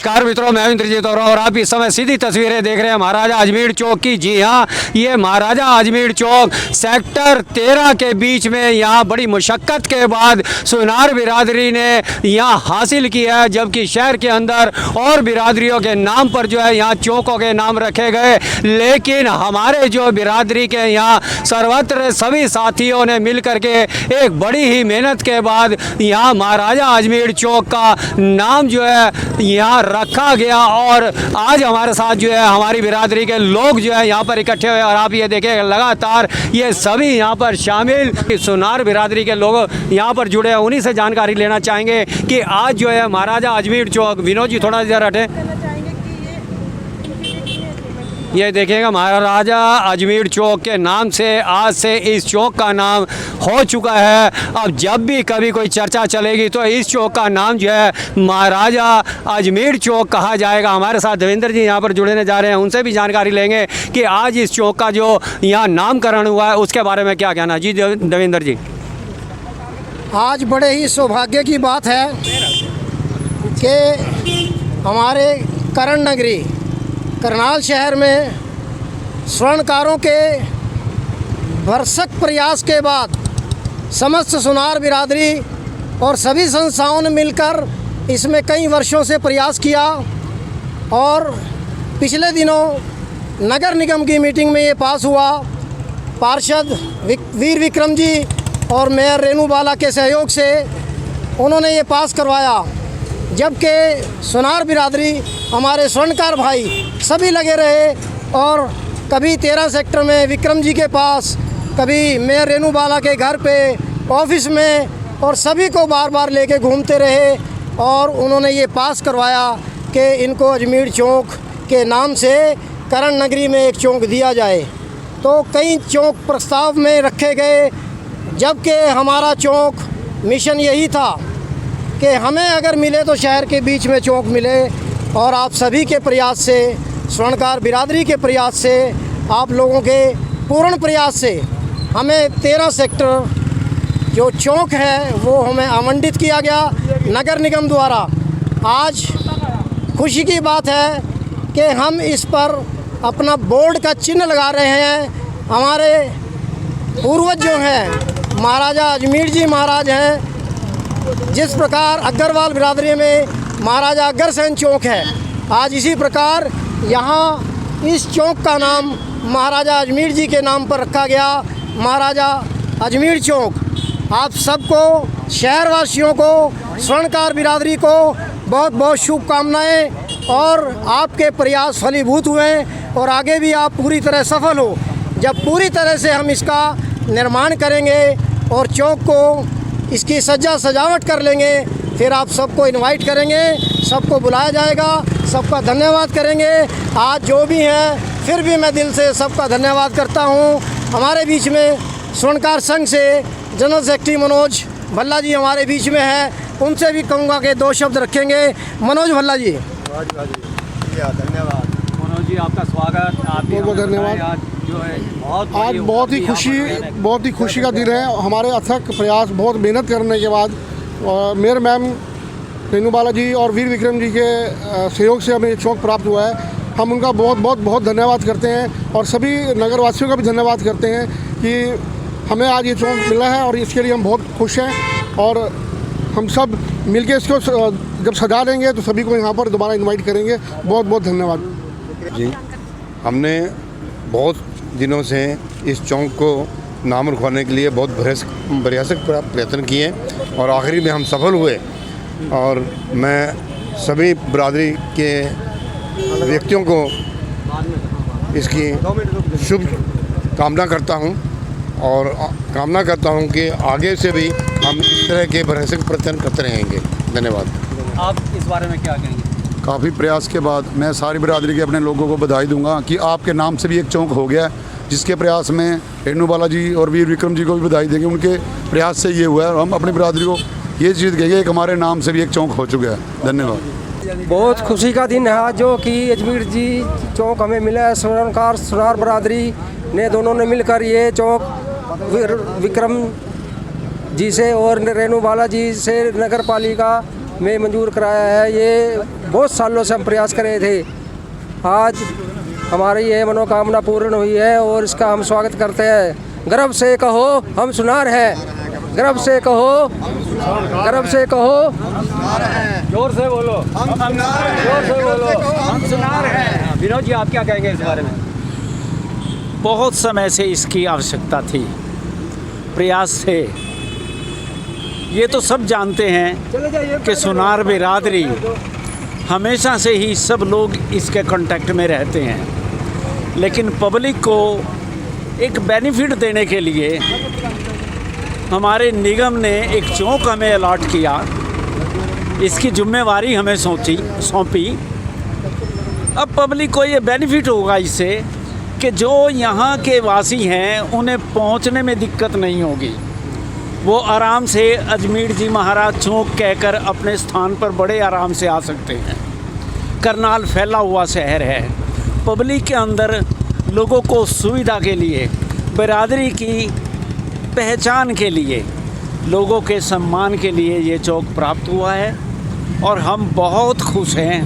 Car मित्रों, मैं इंद्रजीत और आप इस समय सीधी तस्वीरें देख रहे हैं महाराजा अजमेर चौक की। जी हाँ, ये महाराजा अजमेर चौक सेक्टर 13 के बीच में यहाँ बड़ी मुशक्क़त के बाद सुनार बिरादरी ने यहाँ हासिल किया है, जबकि शहर के अंदर और बिरादरियों के नाम पर जो है यहाँ चौकों के नाम रखे गए, लेकिन हमारे जो बिरादरी के यहाँ सर्वत्र सभी साथियों ने मिल करके एक बड़ी ही मेहनत के बाद यहाँ महाराजा अजमेर चौक का नाम जो है यहाँ रखा गया। और आज हमारे साथ जो है हमारी बिरादरी के लोग जो है यहाँ पर इकट्ठे हुए और आप ये देखें लगातार ये सभी यहाँ पर शामिल सुनार बिरादरी के लोग यहाँ पर जुड़े हैं। उन्हीं से जानकारी लेना चाहेंगे कि आज जो है महाराजा अजमेर चौक, विनोद जी थोड़ा सा हटे, ये देखिएगा महाराजा अजमेर चौक के नाम से आज से इस चौक का नाम हो चुका है। अब जब भी कभी कोई चर्चा चलेगी तो इस चौक का नाम जो है महाराजा अजमेर चौक कहा जाएगा। हमारे साथ देवेंद्र जी यहाँ पर जुड़ने जा रहे हैं, उनसे भी जानकारी लेंगे कि आज इस चौक का जो यहाँ नामकरण हुआ है उसके बारे में क्या कहना। जी देवेंद्र जी। आज बड़े ही सौभाग्य की बात है कि हमारे करण नगरी करनाल शहर में स्वर्णकारों के भरसक प्रयास के बाद समस्त सुनार बिरादरी और सभी संस्थाओं ने मिलकर इसमें कई वर्षों से प्रयास किया और पिछले दिनों नगर निगम की मीटिंग में ये पास हुआ। पार्षद वीर विक्रम जी और मेयर रेनू बाला के सहयोग से उन्होंने ये पास करवाया, जबकि सुनार बिरादरी हमारे स्वर्णकार भाई सभी लगे रहे और कभी 13 सेक्टर में विक्रम जी के पास, कभी मेयर रेनू बाला के घर पे, ऑफिस में, और सभी को बार बार लेके घूमते रहे और उन्होंने ये पास करवाया कि इनको अजमेर चौक के नाम से करण नगरी में एक चौक दिया जाए। तो कई चौक प्रस्ताव में रखे गए, जबकि हमारा चौक मिशन यही था कि हमें अगर मिले तो शहर के बीच में चौक मिले। और आप सभी के प्रयास से, स्वर्णकार बिरादरी के प्रयास से, आप लोगों के पूर्ण प्रयास से हमें 13 सेक्टर जो चौक है वो हमें आवंटित किया गया नगर निगम द्वारा। आज खुशी की बात है कि हम इस पर अपना बोर्ड का चिन्ह लगा रहे हैं। हमारे पूर्वज जो हैं महाराजा अजमेर जी महाराज हैं, जिस प्रकार अग्रवाल बिरादरी में महाराजा अग्रसेन चौक है, आज इसी प्रकार यहाँ इस चौक का नाम महाराजा अजमेर जी के नाम पर रखा गया, महाराजा अजमेर चौक। आप सबको, शहरवासियों को, स्वर्णकार बिरादरी को बहुत बहुत शुभकामनाएं और आपके प्रयास फलीभूत हुए और आगे भी आप पूरी तरह सफल हो। जब पूरी तरह से हम इसका निर्माण करेंगे और चौक को इसकी सजावट कर लेंगे, फिर आप सबको इनवाइट करेंगे, सबको बुलाया जाएगा, सबका धन्यवाद करेंगे। आज जो भी हैं, फिर भी मैं दिल से सबका धन्यवाद करता हूं। हमारे बीच में स्वर्णकार संघ से जनरल सेक्रेटरी मनोज भल्ला जी हमारे बीच में हैं, उनसे भी कहूँगा कि 2 शब्द रखेंगे। मनोज भल्ला जी। धन्यवाद मनोज जी, आपका स्वागत। आप बहुत धन्यवाद। आज बहुत ही खुशी का दिन है। हमारे अथक प्रयास, बहुत मेहनत करने के बाद मेयर मैम रेनू बाला जी और वीर विक्रम जी के सहयोग से हमें ये चौक प्राप्त हुआ है। हम उनका बहुत धन्यवाद करते हैं और सभी नगरवासियों का भी धन्यवाद करते हैं कि हमें आज ये चौक मिला है और इसके लिए हम बहुत खुश हैं। और हम सब मिलके इसको जब सजा लेंगे तो सभी को यहाँ पर दोबारा इनवाइट करेंगे। बहुत धन्यवाद जी। हमने बहुत दिनों से इस चौक को नाम रखवाने के लिए बहुत प्रयासक प्रयत्न किए और आखिरी में हम सफल हुए। और मैं सभी बिरादरी के व्यक्तियों को इसकी शुभ कामना करता हूं और कामना करता हूं कि आगे से भी हम इस तरह के प्रयासक प्रयत्न करते रहेंगे। धन्यवाद। आप इस बारे में क्या कहेंगे? काफ़ी प्रयास के बाद मैं सारी बिरादरी के अपने लोगों को बधाई दूंगा कि आपके नाम से भी एक चौक हो गया, जिसके प्रयास में रेनू बाला जी और वीर विक्रम जी को भी बधाई देंगे। उनके प्रयास से ये हुआ है और हम अपनी बिरादरी को ये चीज़ कहिए कि हमारे नाम से भी एक चौक हो चुका है। धन्यवाद। बहुत खुशी का दिन है आज, जो कि अजमेर जी चौक हमें मिला है। स्वर्णकार सुनार बिरादरी ने दोनों ने मिलकर ये चौक विक्रम जी से और रेनू बाला जी से नगर पालिका में मंजूर कराया है। ये बहुत सालों से हम प्रयास कर रहे थे। आज हमारी ये मनोकामना पूर्ण हुई है और इसका हम स्वागत करते हैं। गर्व से कहो हम सुनार हैं, गर्व से कहो, गर्व से कहो, जोर से बोलो, जोर से बोलो, हम सुनार हैं। विनोद जी, आप क्या कहेंगे इस बारे में? बहुत समय से इसकी आवश्यकता थी, प्रयास थे। ये तो सब जानते हैं कि सुनार बिरादरी हमेशा से ही सब लोग इसके कांटेक्ट में रहते हैं, लेकिन पब्लिक को एक बेनिफिट देने के लिए हमारे निगम ने एक चौक हमें अलॉट किया, इसकी जिम्मेवारी हमें सौंपी। अब पब्लिक को ये बेनिफिट होगा इससे कि जो यहाँ के वासी हैं उन्हें पहुँचने में दिक्कत नहीं होगी, वो आराम से अजमेर जी महाराज चौक कहकर अपने स्थान पर बड़े आराम से आ सकते हैं। करनाल फैला हुआ शहर है, पब्लिक के अंदर लोगों को सुविधा के लिए, बिरादरी की पहचान के लिए, लोगों के सम्मान के लिए ये चौक प्राप्त हुआ है और हम बहुत खुश हैं।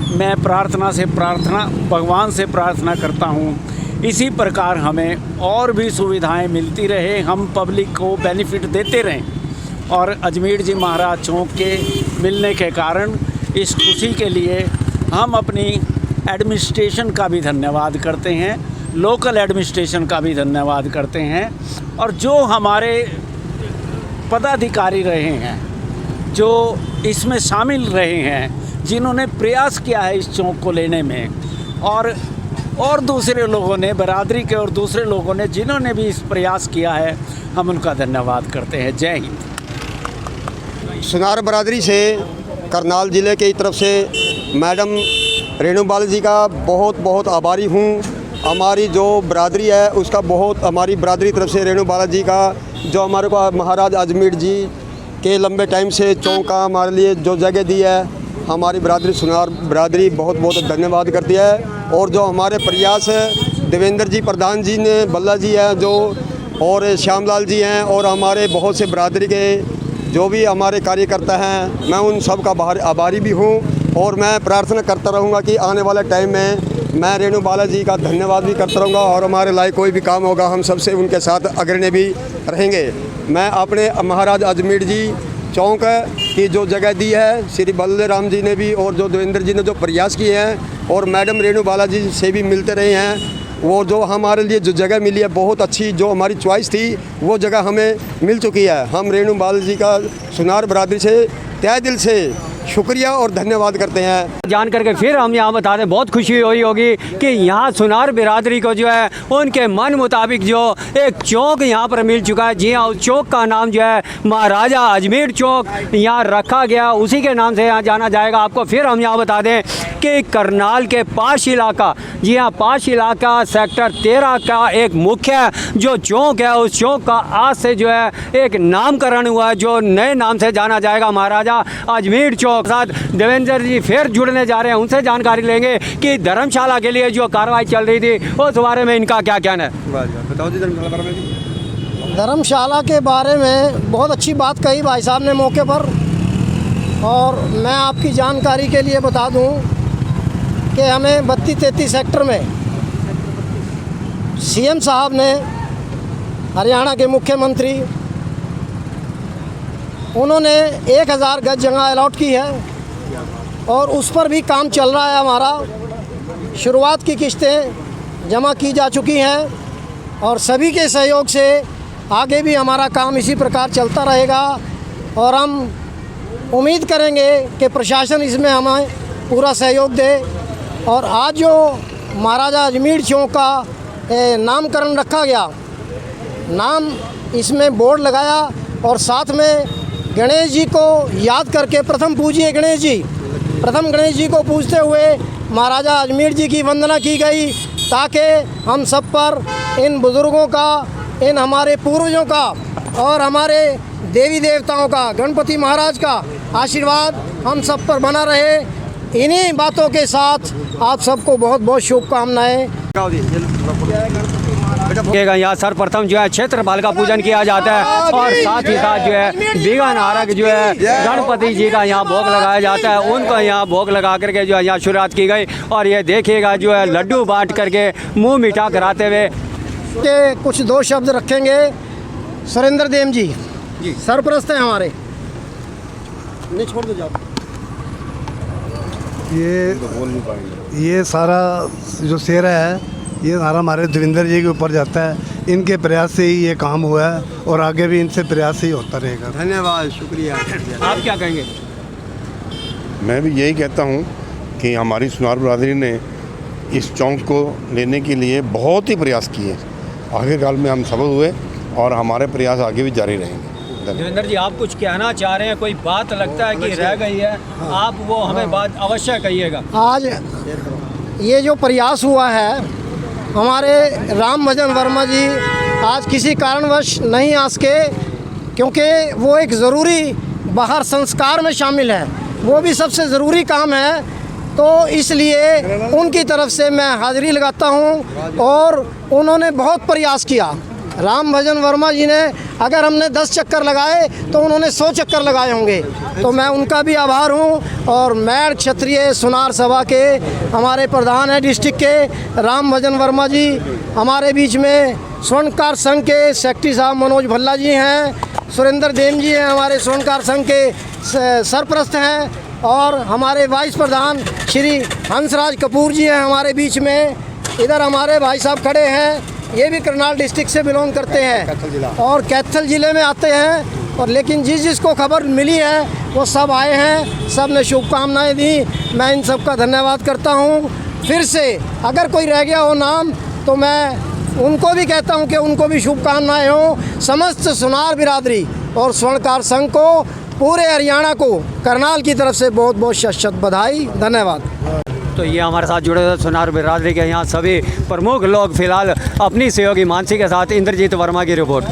मैं भगवान से प्रार्थना करता हूँ इसी प्रकार हमें और भी सुविधाएं मिलती रहे, हम पब्लिक को बेनिफिट देते रहें। और अजमेर जी महाराज चौक के मिलने के कारण इस खुशी के लिए हम अपनी एडमिनिस्ट्रेशन का भी धन्यवाद करते हैं, लोकल एडमिनिस्ट्रेशन का भी धन्यवाद करते हैं, और जो हमारे पदाधिकारी रहे हैं, जो इसमें शामिल रहे हैं, जिन्होंने प्रयास किया है इस चौक को लेने में, और दूसरे लोगों ने, बिरादरी के और दूसरे लोगों ने जिन्होंने भी इस प्रयास किया है, हम उनका धन्यवाद करते हैं। जय हिंद। सुनार बरादरी से करनाल ज़िले की तरफ से मैडम रेणु बाला जी का बहुत बहुत आभारी हूँ। हमारी जो बरादरी है उसका बहुत, हमारी बरादरी तरफ से रेणु बाला जी का, जो हमारे को महाराज अजमेर जी के लंबे टाइम से चौक का हमारे लिए जो जगह दी है, हमारी बरादरी सुनार बरादरी बहुत बहुत धन्यवाद करती है। और जो हमारे प्रयास है, देवेंद्र जी प्रधान जी ने, बल्ला जी हैं जो, और श्यामलाल जी हैं, और हमारे बहुत से बरादरी के जो भी हमारे कार्यकर्ता हैं, मैं उन सब का आभारी भी हूँ। और मैं प्रार्थना करता रहूँगा कि आने वाले टाइम में मैं रेणु बाला जी का धन्यवाद भी करता रहूँगा, और हमारे लायक कोई भी काम होगा हम सबसे उनके साथ अग्रणी भी रहेंगे। मैं अपने महाराज अजमेर जी चौक की जो जगह दी है, श्री बलराम जी ने भी, और जो देवेंद्र जी ने जो प्रयास किए हैं, और मैडम रेणु बाला जी से भी मिलते रहे हैं, वो जो हमारे लिए जो जगह मिली है बहुत अच्छी, जो हमारी चॉइस थी वो जगह हमें मिल चुकी है। हम रेणु बाला जी का सुनार बरादरी से तहे दिल से शुक्रिया और धन्यवाद करते हैं। जान करके फिर हम यहाँ बता दें, बहुत खुशी हुई होगी कि यहाँ सुनार बिरादरी को जो है उनके मन मुताबिक जो एक चौक यहाँ पर मिल चुका है। जी हाँ, उस चौक का नाम जो है महाराजा अजमेर चौक यहाँ रखा गया, उसी के नाम से यहाँ जाना जाएगा। आपको फिर हम यहाँ बता दें कि करनाल के पास इलाका, जी हाँ पास इलाका सेक्टर 13 का एक मुख्य जो चौक है, उस चौक का आज से जो है एक नामकरण हुआ है, जो नए नाम से जाना जाएगा महाराजा अजमेर चौक। साथ देवेंद्र जी फिर जुड़ने जा रहे हैं, उनसे जानकारी लेंगे कि धर्मशाला के लिए जो कार्रवाई चल रही थी उस बारे में इनका क्या कहना है। बताओ जी धर्मशाला बारे में। धर्मशाला के बारे में बहुत अच्छी बात कही भाई साहब ने मौके पर, और मैं आपकी जानकारी के लिए बता दूं कि हमें 32-33 सेक्टर में सीएम साहब ने, हरियाणा के मुख्यमंत्री, उन्होंने 1000 गज जगह अलॉट की है और उस पर भी काम चल रहा है। हमारा शुरुआत की किस्तें जमा की जा चुकी हैं और सभी के सहयोग से आगे भी हमारा काम इसी प्रकार चलता रहेगा, और हम उम्मीद करेंगे कि प्रशासन इसमें हमें पूरा सहयोग दे। और आज जो महाराजा अजमेर चौक का नामकरण रखा गया, नाम इसमें बोर्ड लगाया, और साथ में गणेश जी को याद करके प्रथम पूजिए गणेश जी को पूजते हुए महाराजा अजमेर जी की वंदना की गई, ताकि हम सब पर, इन बुज़ुर्गों का, इन हमारे पूर्वजों का और हमारे देवी देवताओं का, गणपति महाराज का आशीर्वाद हम सब पर बना रहे। इन्हीं बातों के साथ आप सबको बहुत बहुत शुभकामनाएं। यहाँ सर्वप्रथम जो है क्षेत्रपाल का पूजन किया जाता है और साथ ही साथ जो है बिगन आरक जो है गणपति जी का यहाँ भोग लगाया जाता है, उनको यहाँ भोग लगा करके जो है यहाँ शुरुआत की गई। और ये देखिएगा जो है लड्डू बांट करके मुंह मीठा कराते हुए के कुछ दो शब्द रखेंगे सुरेंद्र देव जी सरप्रस्त हैं हमारे। नहीं छोड़ दो जाओ। ये सारा जो सेहरा है ये सारा हमारे देवेंद्र जी के ऊपर जाता है। इनके प्रयास से ही ये काम हुआ है और आगे भी इनसे प्रयास ही होता रहेगा। धन्यवाद, शुक्रिया। आप क्या कहेंगे? मैं भी यही कहता हूँ कि हमारी सुनार बिरादरी ने इस चौक को लेने के लिए बहुत ही प्रयास किए। आखिरकार में हम सफल हुए और हमारे प्रयास आगे भी जारी रहेंगे। देवेंद्र जी, आप कुछ कहना चाह रहे हैं? कोई बात लगता है कि रह गई है, आप वो हमें बात अवश्य कहिएगा। आज ये जो प्रयास हुआ है, हमारे राम भजन वर्मा जी आज किसी कारणवश नहीं आ सके, क्योंकि वो एक ज़रूरी बाहर संस्कार में शामिल है, वो भी सबसे ज़रूरी काम है, तो इसलिए उनकी तरफ से मैं हाज़िरी लगाता हूँ। और उन्होंने बहुत प्रयास किया। राम भजन वर्मा जी ने अगर हमने 10 चक्कर लगाए तो उन्होंने 100 चक्कर लगाए होंगे, तो मैं उनका भी आभार हूँ। और मैर क्षत्रिय सुनार सभा के हमारे प्रधान हैं डिस्ट्रिक्ट के राम भजन वर्मा जी, हमारे बीच में स्वर्णकार संघ के सेक्रेटरी साहब मनोज भल्ला जी हैं, सुरेंद्र देव जी हैं, हमारे स्वर्णकार संघ के सरप्रस्त हैं, और हमारे वाइस प्रधान श्री हंसराज कपूर जी हैं हमारे बीच में। इधर हमारे भाई साहब खड़े हैं, ये भी करनाल डिस्ट्रिक्ट से बिलोंग करते हैं और कैथल ज़िले में आते हैं। और लेकिन जिसको खबर मिली है वो सब आए हैं, सब ने शुभकामनाएं दी। मैं इन सब का धन्यवाद करता हूँ। फिर से अगर कोई रह गया हो नाम तो मैं उनको भी कहता हूँ कि उनको भी शुभकामनाएं हों। समस्त सुनार बिरादरी और स्वर्णकार संघ को, पूरे हरियाणा को करनाल की तरफ से बहुत बहुत शत बधाई, धन्यवाद। तो ये हमारे साथ जुड़े हुए सुनार बिरादरी के यहाँ सभी प्रमुख लोग फिलहाल अपनी सहयोगी मानसी के साथ। इंद्रजीत वर्मा की रिपोर्ट।